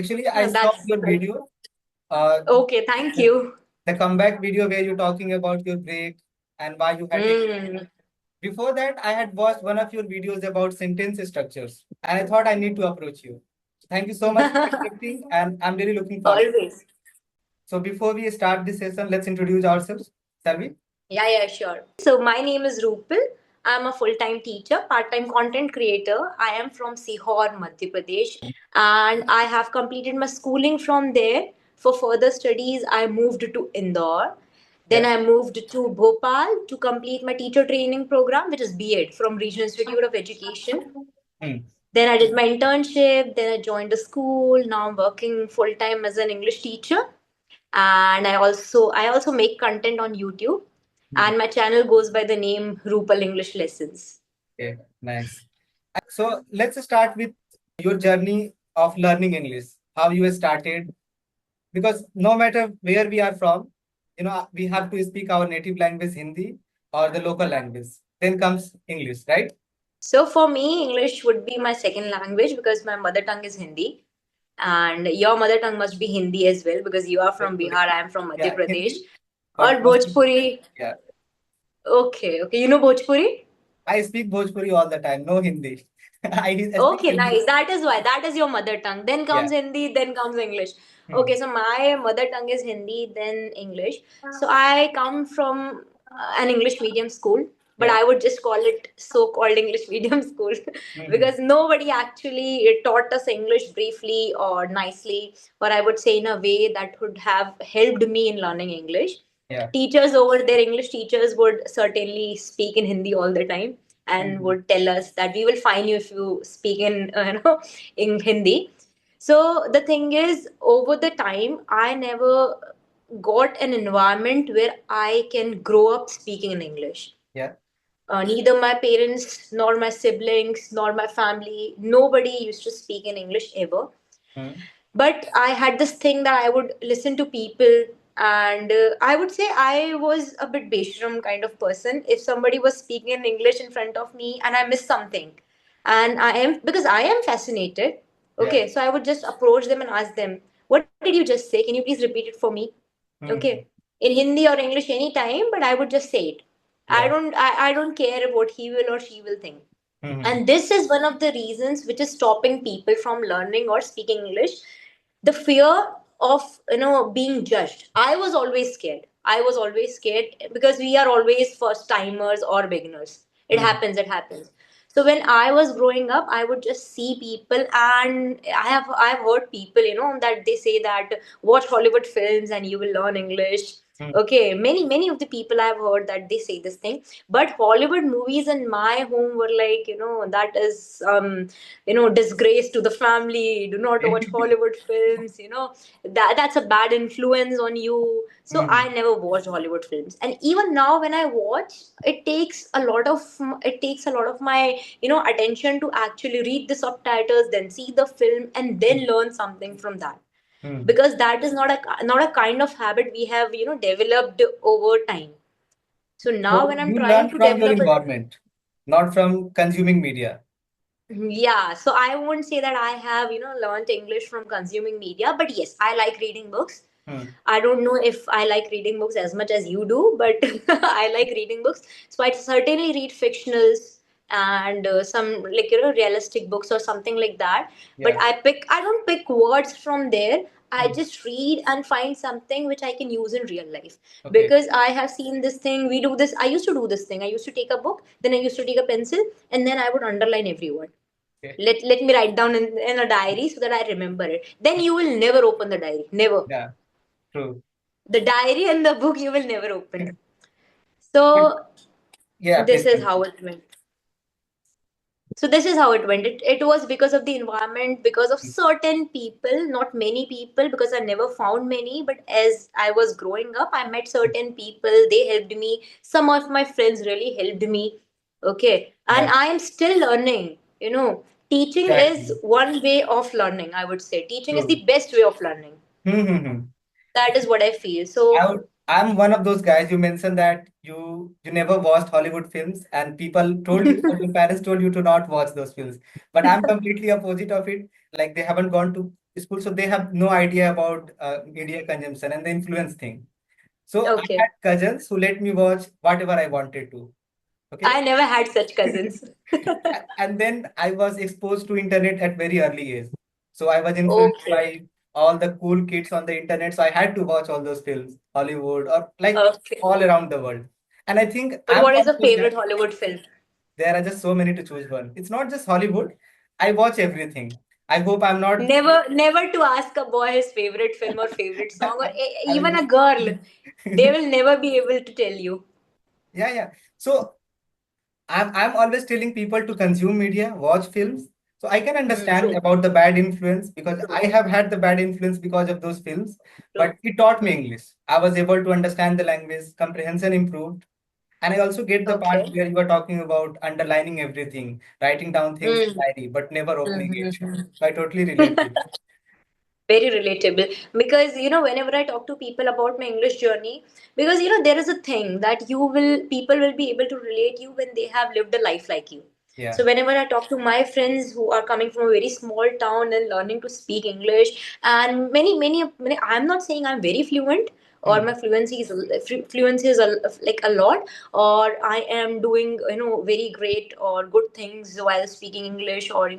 Actually, I saw That's your video, uh, okay. Thank the, you. the comeback video where you're talking about your break and why you had taken. Mm. Before that, I had watched one of your videos about sentence structures, and I thought I need to approach you. Thank you so much for accepting, and I'm really looking forward. Always. So before we start this session, let's introduce ourselves, shall we? Yeah, sure. So my name is Rupal. I'm a full-time teacher, part-time content creator. I am from Sihor, Madhya Pradesh, and I have completed my schooling from there. For further studies, I moved to Indore. Then Yeah. I moved to Bhopal to complete my teacher training program, which is BEd from Regional Institute of Education. Hmm. Then I did my internship. Then I joined a school. Now I'm working full time as an English teacher, and I also make content on YouTube, Hmm. and my channel goes by the name Rupal English Lessons. Okay, nice. So let's start with your journey of learning English. How you started, because no matter where we are from, we have to speak our native language, Hindi, or the local language. Then comes English, right? So for me, English would be my second language because my mother tongue is Hindi, and your mother tongue must be Hindi as well because you are from Bhojpuri. Bihar. I am from Madhya Yeah, Pradesh. Hindi, Or but mostly, Bhojpuri. yeah. Okay, you know Bhojpuri. I speak Bhojpuri all the time, no Hindi. I speak Okay, Hindi. nice. That is why. That is your mother tongue. Then Yeah. comes Hindi, then comes English. Hmm. Okay, so my mother tongue is Hindi, then English. So I come from an English medium school, but Yeah. I would just call it so called English medium school Hmm. because nobody actually taught us English briefly or nicely, or I would say in a way that would have helped me in learning English. Yeah. Teachers over there, English teachers would certainly speak in Hindi all the time and Hmm. would tell us that we will fine you if you speak in in Hindi. So the thing is, over the time, I never got an environment where I can grow up speaking in English. Yeah. Neither my parents nor my siblings nor my family, nobody used to speak in English ever. Hmm. But I had this thing that I would listen to people, and I would say I was a bit beshram kind of person. If somebody was speaking in English in front of me and I missed something, and I am, because I am fascinated, Yeah. okay, so I would just approach them and ask them, what did you just say? Can you please repeat it for me? Okay, Hmm. in Hindi or English anytime, but I would just say it. I Yeah. don't I don't care what he will or she will think. Hmm. And this is one of the reasons which is stopping people from learning or speaking English. The fear of being judged. I was always scared. I was always scared because we are always first timers or beginners. It Hmm. happens, it happens. So when I was growing up, I would just see people, and I've heard people, that they say that watch Hollywood films and you will learn English. Hmm. Okay, many of the people I've heard that they say this thing. But Hollywood movies in my home were like, that is disgrace to the family. Do not watch Hollywood films. That's a bad influence on you. So Hmm. I never watched Hollywood films, and even now when I watch, it takes a lot of my attention to actually read the subtitles, then see the film, and then learn something from that, Hmm. because that is not a kind of habit we have developed over time. So now So when I'm you trying learn to from your develop a environment, not from consuming media. Yeah, so I won't say that I have, learned English from consuming media, but yes, I like reading books. Hmm. I don't know if I like reading books as much as you do, but I like reading books. So I certainly read fictionals and some, like, realistic books or something like that. But Yeah. I don't pick words from there. I Hmm. just read and find something which I can use in real life. Okay. Because I have seen this thing, we do this. I used to do this thing. I used to take a book, then I used to take a pencil, and then I would underline every word. Okay. Let me write down in a diary so that I remember it. Then you will never open the diary. Never. Yeah. True. The diary and the book you will never open. But So yeah, this please is how continue. it went. So this is how it went. It was because of the environment, because of certain people, not many people, because I never found many. But as I was growing up, I met certain people. They helped me. Some of my friends really helped me. Okay. And Yeah. I am still learning. Teaching is Exactly. one way of learning, I would say. Teaching is True. the best way of learning. Hmm. Hmm. Hmm. That is what I feel. I So would, I'm one of those guys. You mentioned that you never watched Hollywood films, and people told you, or your parents told you to not watch those films. But I'm completely opposite of it. Like they haven't gone to school, so they have no idea about media consumption and the influence thing. So I had Okay. cousins who let me watch whatever I wanted to. Okay. I never had such cousins. And then I was exposed to internet at very early age. So I was influenced Okay. by all the cool kids on the internet. So I had to watch all those films, Hollywood or like Okay. all around the world. And I think But I'm what is one your of those favorite guys. Hollywood film? There are just so many to choose one. It's not just Hollywood. I watch everything. I hope I'm not. Never to ask a boy his favorite film or favorite song, or I even a mean, girl. They will never be able to tell you. yeah, yeah. So I'm always telling people to consume media, watch films. So I can understand True. about the bad influence because True. I have had the bad influence because of those films. True. But it taught me Hmm. English. I was able to understand the language, comprehension improved. And I also get the part Okay. where you are talking about underlining everything, writing down things in Mm. diary, but never opening it. Mm-hmm. So I totally relate to it. Very relatable, because whenever I talk to people about my English journey, because there is a thing that people will be able to relate you when they have lived a life like you. Yeah. So whenever I talk to my friends who are coming from a very small town and learning to speak English, and many, I'm not saying I'm very fluent, or my Hmm. fluency is like a lot, or I am doing very great or good things while speaking English, or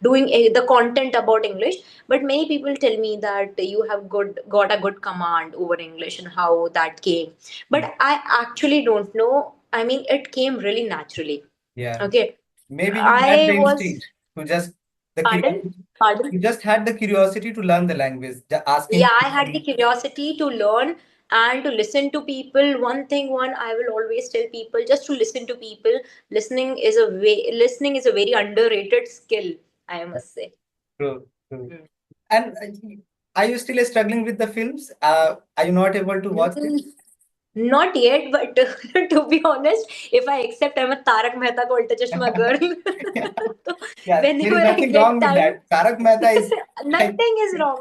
doing the content about English. But many people tell me that you have got a good command over English and how that came. Hmm. But I actually don't know. I mean, it came really naturally. Yeah. Okay. Maybe you had I the was, instinct to just the pardon? curiosity. Pardon? You just had the curiosity to learn the language, asking Yeah, I had the questions. curiosity to learn and to listen to people. One I will always tell people, just to listen to people. Listening is a very underrated skill, I must say. True, true. And are you still struggling with the films? Are you not able to watch them? Mm. Not yet, but to be honest, if I accept I'm a Tarak Mehta ka Ulta Chashma girl, so Yeah, there is whenever I nothing get wrong with time, that. Tarak Mehta is like, nothing is wrong.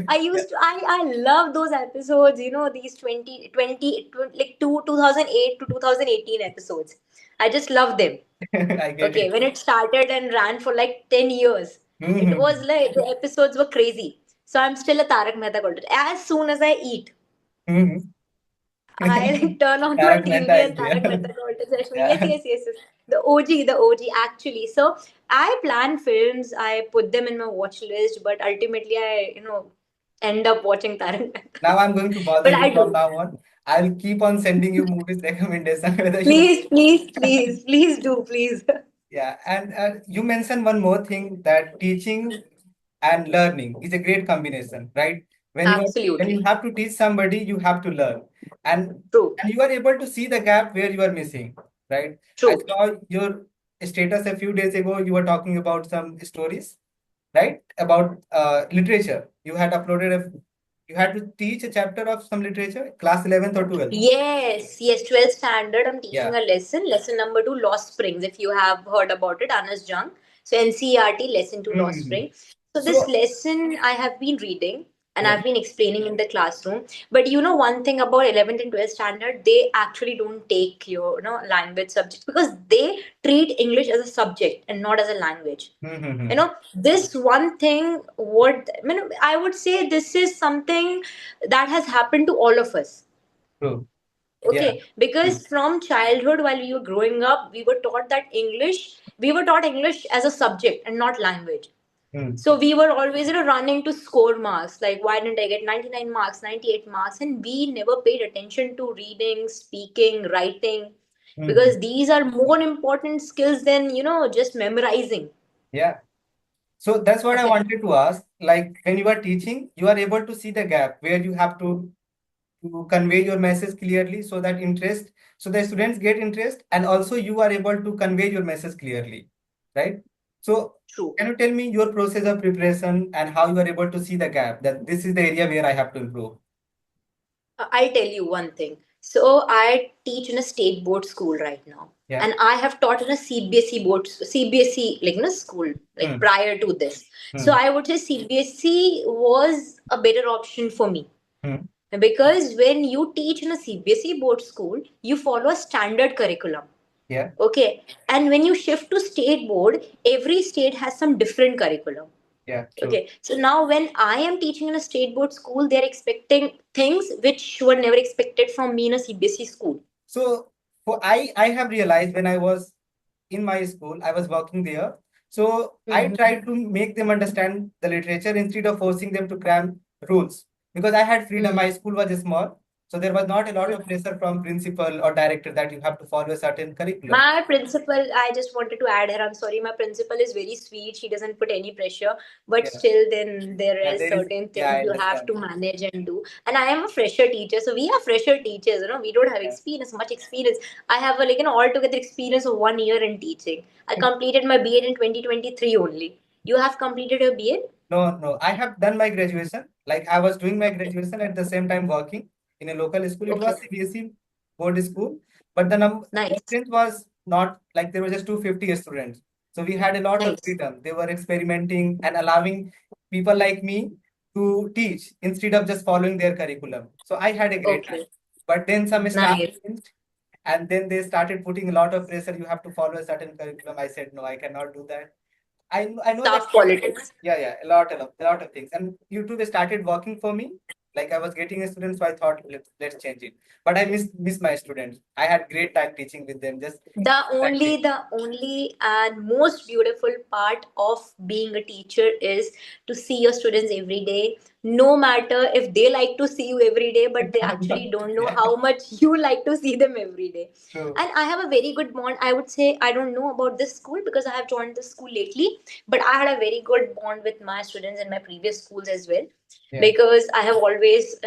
I love those episodes, these 20 like 2008 to 2018 episodes. I just love them. I get Okay, it. when it started and ran for like 10 years, it Mhm. was like the episodes were crazy. So I'm still a Tarak Mehta ka Ulta. As soon as I eat, Mhm. I like turn on my Tarak Mehta TV is and Tarak there. Mehta Ka Ulta Chashma. Yes, Yeah. yes, yes, yes. The OG actually. So I plan films, I put them in my watch list, but ultimately I, end up watching Tarak Mehta. Now I'm going to bother But you I from do. now on. I'll keep on sending you movies recommendation whether you. Please, please, please, please do, please. Yeah, and you mentioned one more thing that teaching and learning is a great combination, right? When you Absolutely. have to teach somebody, you have to learn, and True. and you are able to see the gap where you are missing, right? I True. saw your status a few days ago. You were talking about some stories, right? About literature. You had to teach a chapter of some literature, class 11th or 12th. Yes, yes, 12th standard. I'm teaching Yeah. a lesson number two, Lost Springs, if you have heard about it, Anas Jung. So, NCERT, lesson two, Lost Mhm. Spring. So, this So, lesson I have been reading and yeah. I've been explaining in the classroom. But one thing about 11th and 12th standard, they actually don't take your language subject, because they treat English as a subject and not as a language. Mhm. This one thing, I would say this is something that has happened to all of us. True. Yeah. Okay, because from childhood, while we were growing up, we were taught English as a subject and not language. Mm. So we were always running to score marks, like why didn't I get 99 marks, 98 marks, and we never paid attention to reading, speaking, writing, Mhm. because these are more important skills than just memorizing. Yeah. So that's what I Okay. wanted to ask. Like when you are teaching, you are able to see the gap where you have to convey your message clearly so that interest, so the students get interest, and also you are able to convey your message clearly, right? So True. can you tell me your process of preparation and how you are able to see the gap that this is the area where I have to improve? I'll tell you one thing. So I teach in a state board school right now, Yeah. and I have taught in a CBSE like school like Hmm. prior to this. So Hmm. I would say CBSE was a better option for me, Hmm. because when you teach in a CBSE board school, you follow a standard curriculum. Yeah. Okay, and when you shift to state board, every state has some different curriculum. Yeah, true. Okay, so now when I am teaching in a state board school, they're expecting things which were never expected from me in a CBSE school. So for I have realized when I was in my school, I was working there. So I Mhm. tried to make them understand the literature instead of forcing them to cram rules. Because I had freedom, Mm. my school was small. So there was not a lot of Mm. pressure from principal or director that you have to follow a certain curriculum. My principal, I just wanted to add here, I'm sorry, my principal is very sweet. She doesn't put any pressure, but Yeah. still, then there Yeah, is there is, certain yeah, things I you have understand. to manage and do. And I am a fresher teacher, so we are fresher teachers. We don't have Yeah. experience, much experience. I have a altogether experience of 1 year in teaching. I completed my BEd in 2023 only. You have completed your BEd? No, no. I have done my graduation. Like I was doing my graduation at the same time working in a local school. It Okay, was CBSE board school, but the nice, strength was not like there were just 250 students. So we had a lot of nice. freedom. They were experimenting and allowing people like me to teach instead of just following their curriculum. So I had a great time. Okay, But then some staff nice. changed, and then they started putting a lot of pressure. You have to follow a certain curriculum. I said, no, I cannot do that. I know that Staff politics. yeah, yeah, a lot of things. And YouTube started working for me. Like I was getting a student, so I thought let's change it. But I miss my students. I had great time teaching with them. Just exactly. The only and most beautiful part of being a teacher is to see your students every day, no matter if they like to see you every day, but they actually don't know Yeah, how much you like to see them every day. true. And I have a very good bond. I would say, I don't know about this school because I have joined this school lately, but I had a very good bond with my students in my previous schools as well, Yeah. because I have always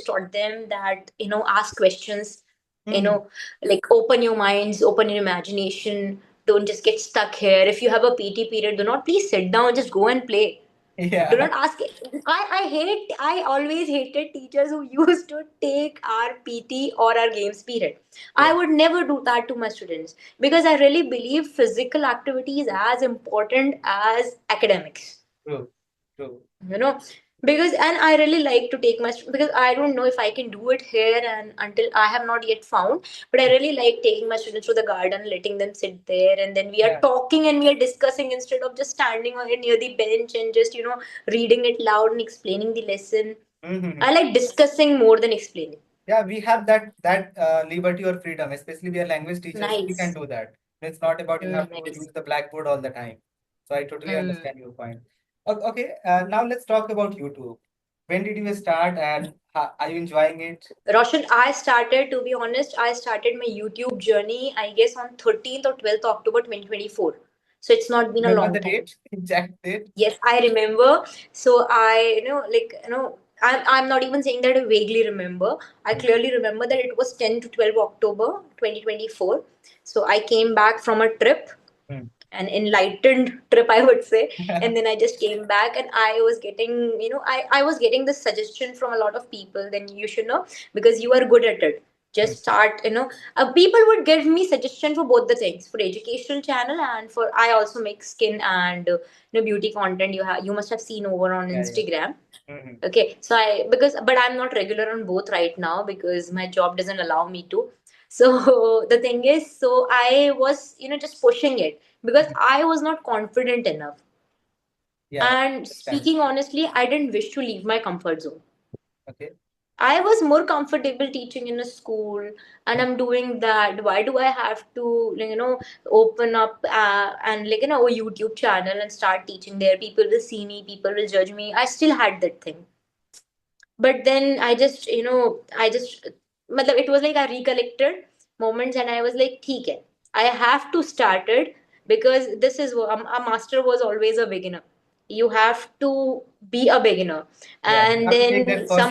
taught them that, ask questions, you Mhm. know like, open your minds, open your imagination. Don't just get stuck here. If you have a PT period, do not please sit down, just go and play. Do Yeah. not ask. I always hated teachers who used to take our PT or our games period. Yeah. I would never do that to my students because I really believe physical activity is as important as academics, True. True. you know because, and I really like to take my because I don't know if I can do it here, and until I have not yet found, but I really like taking my students to the garden, letting them sit there, and then we are Yeah. talking and we are discussing instead of just standing near the bench and just reading it loud and explaining the lesson. Mhm. I like discussing more than explaining. Yeah, we have that liberty or freedom, especially we are language teachers. We can Nice. do that. It's not about you have to Nice. use the blackboard all the time. So I totally Mm. understand your point. Okay, now let's talk about YouTube. When did you start, and are you enjoying it? Roshan, I started, to be honest, I started my YouTube journey, I guess, on 13th or 12th October 2024. So it's not been a Remember long the time. date? Exact date? Yes, I remember. So I'm not even saying that I vaguely remember. I Hmm. clearly remember that it was 10 to 12 October 2024. So I came back from a trip, Hmm. an enlightened trip, I would say. And then I just came back and I was getting, I was getting this suggestion from a lot of people. Then you should know, because you are good at it, Hmm. just start, people would give me suggestion for both the things, for educational channel, and for, I also make skin and beauty content. You must have seen over on Yeah, yeah. Instagram. Hmm. Okay, so but I'm not regular on both right now because my job doesn't allow me to. So the thing is, so I was, just pushing it because I was not confident enough. Yeah, I And understand. speaking honestly, I didn't wish to leave my comfort zone. Okay. I was more comfortable teaching in a school, and I'm doing that. Why do I have to, open up and a YouTube channel and start teaching there? People will see me, people will judge me. I still had that thing, but then I just it was like I recollected moments and I was like, "ठीक I have to start it because this is what a master was always a beginner. You have to be a beginner." Yeah, you And have to take that then first step.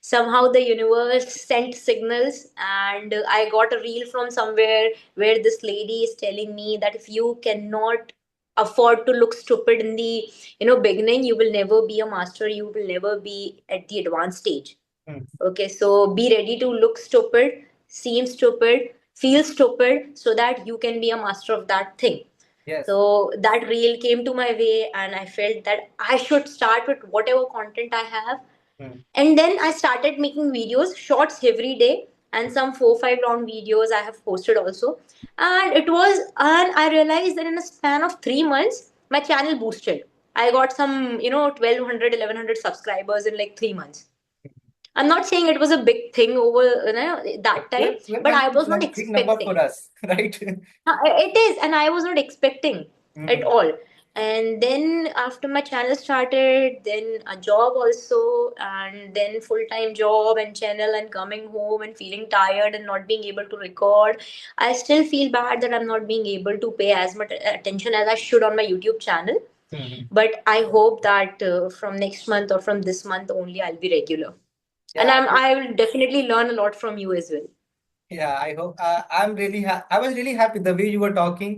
somehow the universe sent signals, and I got a reel from somewhere where this lady is telling me that if you cannot afford to look stupid in the beginning, you will never be a master, you will never be at the advanced stage. Hmm. Okay, so be ready to look stupid, seem stupid, feel stupid, so that you can be a master of that thing. Yes. So that reel came to my way, and I felt that I should start with whatever content I have. Hmm. And then I started making videos, shorts every day, and some 4 5 long videos I have posted also. And I realized that in a span of 3 months, my channel boosted. I got some, 1200, 1100 subscribers in like 3 months. I'm not saying it was a big thing over, that time, but I 1200 was is not like big number expecting. for us, right? It is, and I was not expecting at Mhm. all. And then after my channel started, then a job also, and then full-time job and channel, and coming home and feeling tired and not being able to record. I still feel bad that I'm not being able to pay as much attention as I should on my YouTube channel. Mhm. But I hope that from next month or from this month only, I'll be regular. And Yeah, I will definitely learn a lot from you as well. yeah. I hope. I was really happy the way you were talking.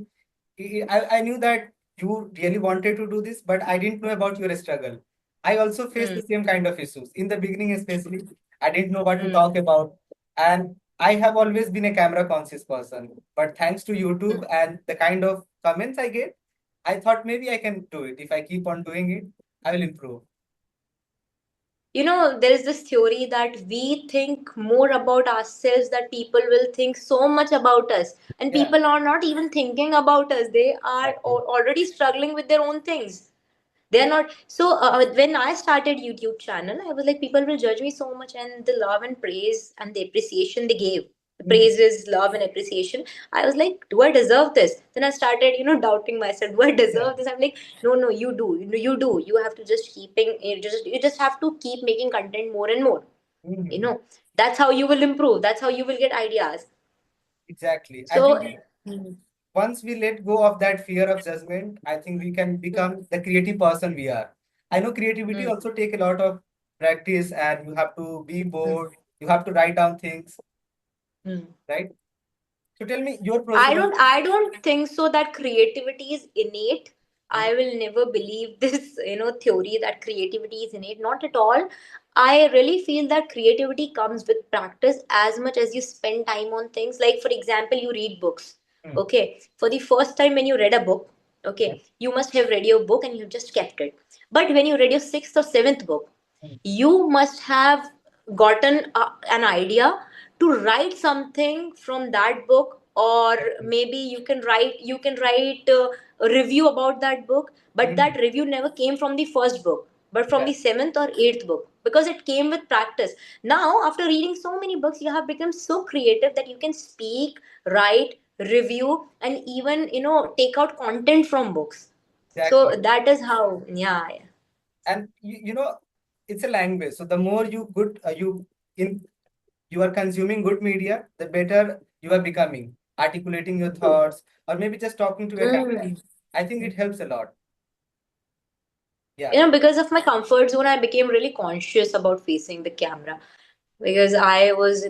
I knew that you really wanted to do this, but I didn't know about your struggle. I also faced Hmm. the same kind of issues in the beginning, especially. I didn't know what to Hmm. talk about, and I have always been a camera conscious person. But thanks to Hmm. YouTube and the kind of comments I get, I thought maybe I can do it. If I keep on doing it, I will improve. There is this theory that we think more about ourselves, that people will think so much about us, and Yeah, people are not even thinking about us. They are exactly. already struggling with their own things. They're not. So when I started YouTube channel, I was like, people will judge me so much, and the love and praise and the appreciation they gave, the Mhm. praises, love and appreciation, I was like, do I deserve this? Then I started, doubting myself, do I Yeah. deserve this? I'm like, no, no, you do. You do. You have to just you just have to keep making content more and more. you Mhm. know that's how you will improve, that's how you will get ideas. Exactly. I So think once we let go of that fear of judgment, I think we can become the creative person we are. I know creativity mm, also take a lot of practice, and you have to be mm, bored, you have to write down things, mm. right? So tell me your I process. don't I don't think so that creativity is innate. Mhm. I will never believe this, theory that creativity is innate. Not at all. I really feel that creativity comes with practice as much as you spend time on things. Like, for example, you read books. Mm. Okay. For the first time when you read a book, Yeah. okay, you must have read your book and you've just kept it. But when you read your sixth or seventh book, Mm. you must have gotten an idea to write something from that book, or Exactly. maybe you can write a review about that book, but that Mhm. review never came from the first book but from Yeah. the seventh or eighth book, because it came with practice. Now after reading so many books, you have become so creative that you can speak, write, review, and even take out content from books. So Exactly. that is how, yeah, yeah. And it's a language. So the more you are consuming good media, the better you are becoming, articulating your True. thoughts, or maybe just talking to a camera. Mm. I think it helps a lot. Yeah. Because of my comfort zone, I became really conscious about facing the camera, because I was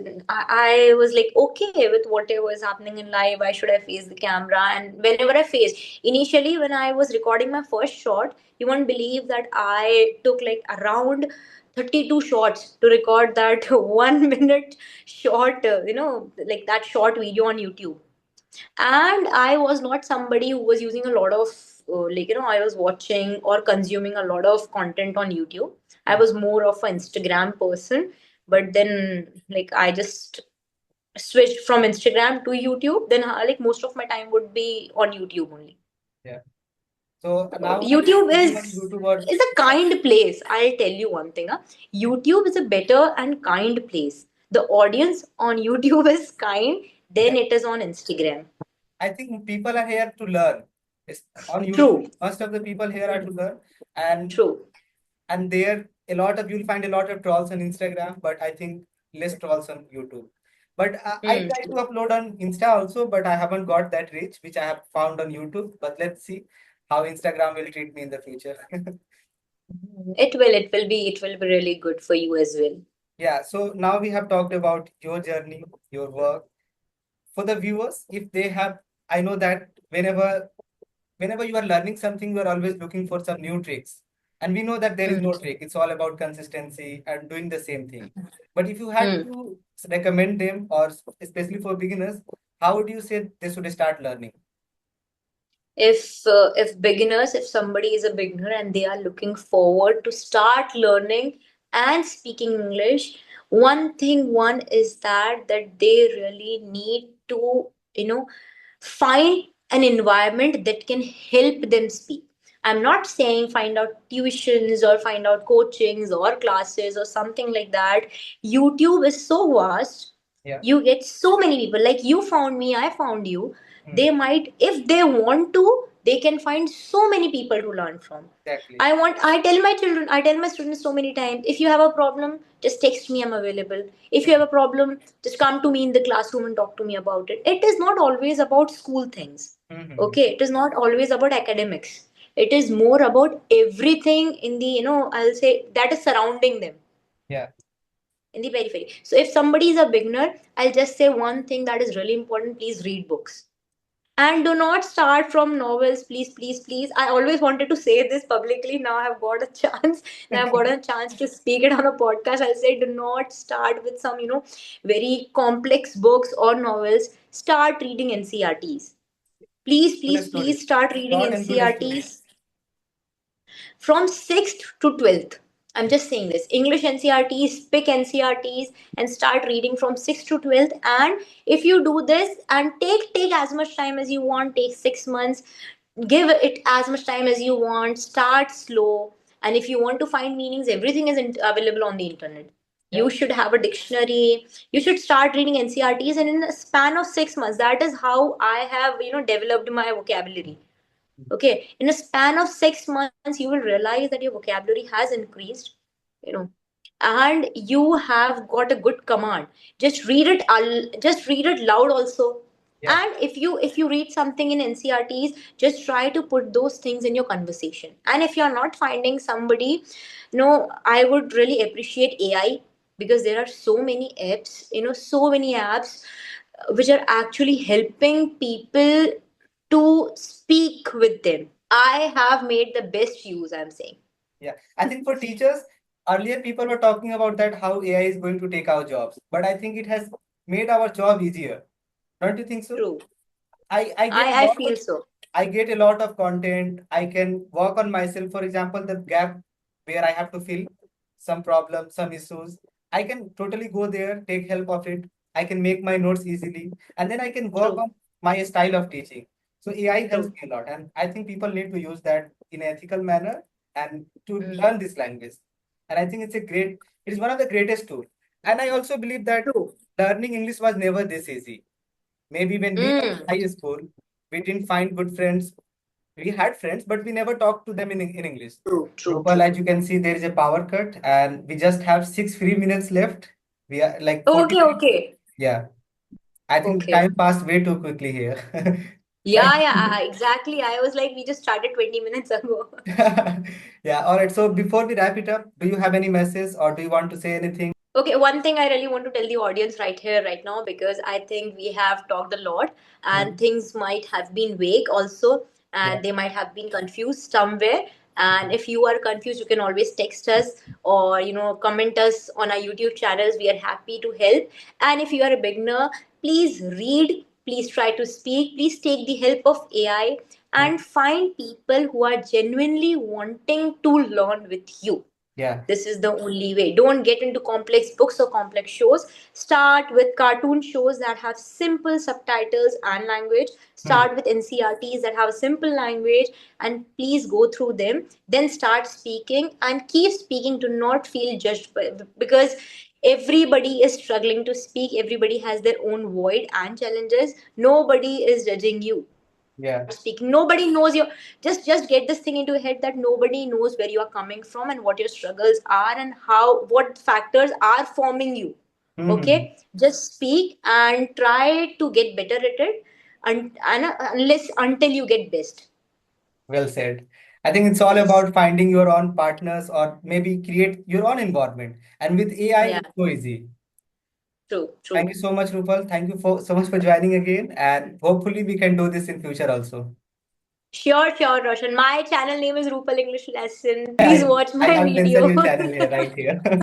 like, okay with whatever is happening in life, why should I face the camera? And whenever I faced, initially when I was recording my first shot, you won't believe that I took like around 32 shots to record that 1 minute short, like that short video on YouTube. And I was not somebody who was using a lot of I was watching or consuming a lot of content on YouTube. I Mhm. was more of an Instagram person, but then like I just switched from Instagram to YouTube. Then like most of my time would be on YouTube only. Yeah. So now are you YouTube focusing is on YouTube or is a Insta? kind place. I'll tell you one thing. YouTube is a better and kind place. The audience on YouTube is kind, Yeah. then it is on Instagram. I think people are here to learn. It's on YouTube. True, Most of the people here are to learn, and true. there a lot of you'll find a lot of trolls on Instagram, but I think less trolls on YouTube. But I Hmm. try to upload on Insta also, but I haven't got that reach, which I have found on YouTube. But let's see how Instagram will treat me in the future. It will be really good for you as well. Yeah, so now we have talked about your journey, your work. For the viewers, if they have, I know that whenever you are learning something, you are always looking for some new tricks. And we know that there is Hmm. no trick. It's all about consistency and doing the same thing. But if you had Hmm. to recommend them, or especially for beginners, how would you say they should start learning? If somebody is a beginner and they are looking forward to start learning and speaking English, one is that they really need to, find an environment that can help them speak. I'm not saying find out tuitions or find out coachings or classes or something like that. YouTube is so vast. Yeah. You get so many people. Like you found me, I found you. Hmm. They might, if they want to, they can find so many people to learn from. Exactly. I tell my children, I tell my students so many times, if you have a problem, just text me, I'm available. If you have a problem, just come to me in the classroom and talk to me about it. It is not always about school things. Mhm. Okay, it is not always about academics. It is more about everything in the, I'll say that is surrounding them Yeah. in the periphery. So if somebody is a beginner, I'll just say one thing that is really important: please read books. And do not start from novels, please, please, please. I always wanted to say this publicly. Now I've got a chance. Now I've got a chance to speak it on a podcast. I'll say, do not start with some, very complex books or novels. Start reading NCRTs. Please, Good please, story. please start reading Short and good story. NCRTs from 6th to 12th. I'm just saying this: English NCRTs, pick NCRTs and start reading from 6th to 12th. And if you do this and take as much time as you want, take 6 months, give it as much time as you want, start slow. And if you want to find meanings, everything is available on the internet. Yeah. You should have a dictionary. You should start reading NCRTs, and in a span of 6 months, that is how I have developed my vocabulary. Okay, in a span of 6 months, you will realize that your vocabulary has increased, you know, and you have got a good command. Just read it, just read it loud also. Yeah. And if you read something in NCRTs, just try to put those things in your conversation. And if you're not finding somebody, I would really appreciate AI, because there are so many apps, so many apps which are actually helping people to speak with them. I have made the best use, I'm saying. Yeah. I think for teachers, earlier people were talking about that how AI is going to take our jobs, but I think it has made our job easier. Don't you think so? True. I get a I lot feel of so. I get a lot of content. I can work on myself. For example, the gap where I have to fill some problems, some issues. I can totally go there, take help of it. I can make my notes easily, and then I can work True. on my style of teaching. So AI helps True. me a lot, and I think people need to use that in an ethical manner and to Mm. learn this language. And I think it is one of the greatest tools. And I also believe that True. learning English was never this easy. Maybe when we were in Mm. high school, we didn't find good friends. We had friends, but we never talked to them in English. True. True. Rupal, True. as you can see, there is a power cut, and we just have 6 free minutes left. We are like 40 Okay. minutes. Okay. Yeah, I think Okay. time passed way too quickly here. But Yeah. Yeah. Exactly. I was like, we just started 20 minutes ago. yeah, all right. So before we wrap it up, do you have any message or do you want to say anything? Okay, one thing I really want to tell the audience right here, right now, because I think we have talked a lot and Mhm. things might have been vague also, Yeah. and they might have been confused somewhere. And if you are confused, you can always text us or comment us on our YouTube channels. We are happy to help. And if you are a beginner, please read, please try to speak, please take the help of AI Mhm. and find people who are genuinely wanting to learn with you. Yeah. This is the only way. Don't get into complex books or complex shows. Start with cartoon shows that have simple subtitles and language. Hmm. Start with NCRTs that have a simple language, and please go through them. Then start speaking and keep speaking. Do not feel judged because everybody is struggling to speak. Everybody has their own void and challenges. Nobody is judging you. Yeah. Speaking, nobody knows your, just get this thing into your head that nobody knows where you are coming from and what your struggles are and how, what factors are forming you. Mhm. Okay, just speak and try to get better at it, and unless until you get best. Well said. I think it's all Yes. about finding your own partners or maybe create your own environment. And with AI, Yeah. it's so easy. True. Thank True. you so much, Rupal. Thank you for so much for joining again. And hopefully we can do this in future also. Sure. Sure, Roshan. My channel name is Rupal English Lesson. Please I, watch I my have mentioned video. your channel here, right here.